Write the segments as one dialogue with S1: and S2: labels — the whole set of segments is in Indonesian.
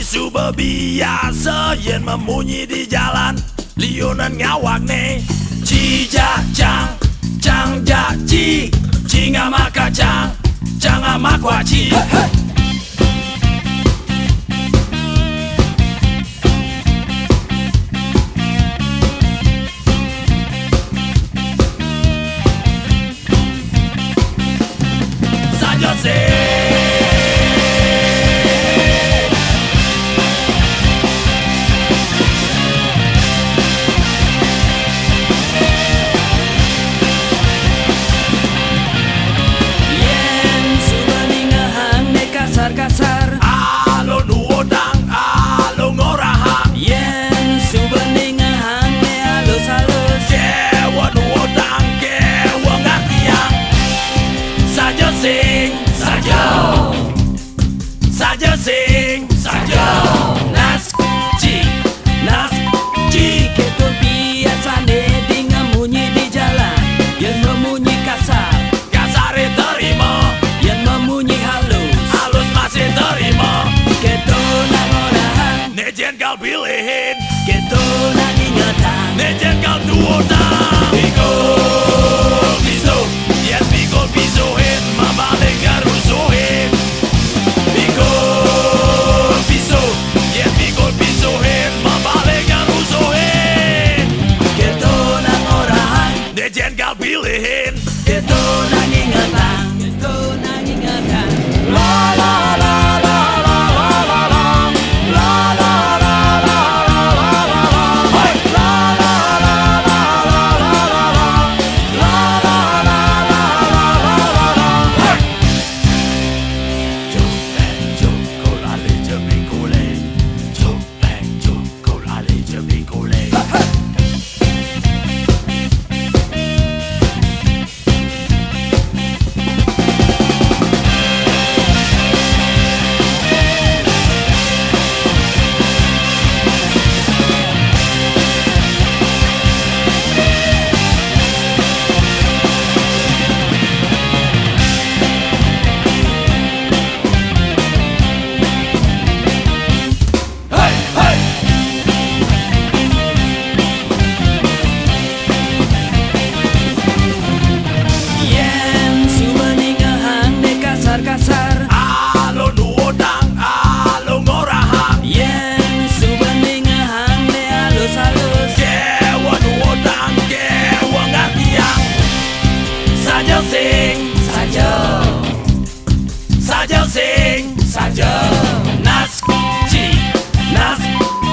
S1: bisu berbiasa yen memunyi di jalan liunan ngawak ne cija cang cang ja ci cinga maka cang canga makwa ci saja sih
S2: kasar
S1: alo nuodang alo ngorahang
S2: yen subening hang ne halus halus
S1: kewa nuodang kewa ngatiang saja sing saja sing saja nas ci
S2: keto biasane dengan munyi di jalan yen memunyi kasar
S1: kasare terima
S2: yen memunyi halus
S1: masih terima
S2: keto nang orahan
S1: nejen kau pilihin
S2: keto nang ingatan
S1: nejen kau duodang pikul piso yen pikul pisohin mabalik garusuhin pikul piso yen pikul pisohin mabalik garusuhin
S2: keto nang orahan
S1: nejen kau pilihin
S2: keto nang ingatan keto nang ingatan
S1: la la la la la la la la la la la la la la la hey la la la la la la la la la la la la hey chúc bang chúc cô la li cho mình cô lên chúc bang chúc cô la li cho mình cô lên
S2: kasar
S1: alo nuodang alo ngorahang
S2: yen subening hang ne halus halus
S1: kewa nuodang kewa ngatiang saja sing saja nas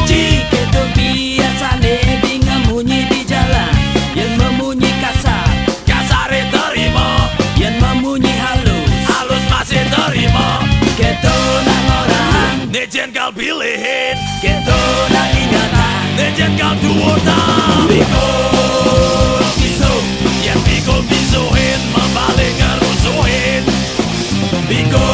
S1: ci
S2: keto biasane dengan munyi di jalan yen memunyi kasar
S1: kasare terima
S2: yen memunyi halus
S1: masih terima
S2: keto nang orahan
S1: nejen kau pilihin
S2: keto nang ingatan
S1: nejen kau duodang pikul piso yen pikul pisohin mabalik garusuhin pikul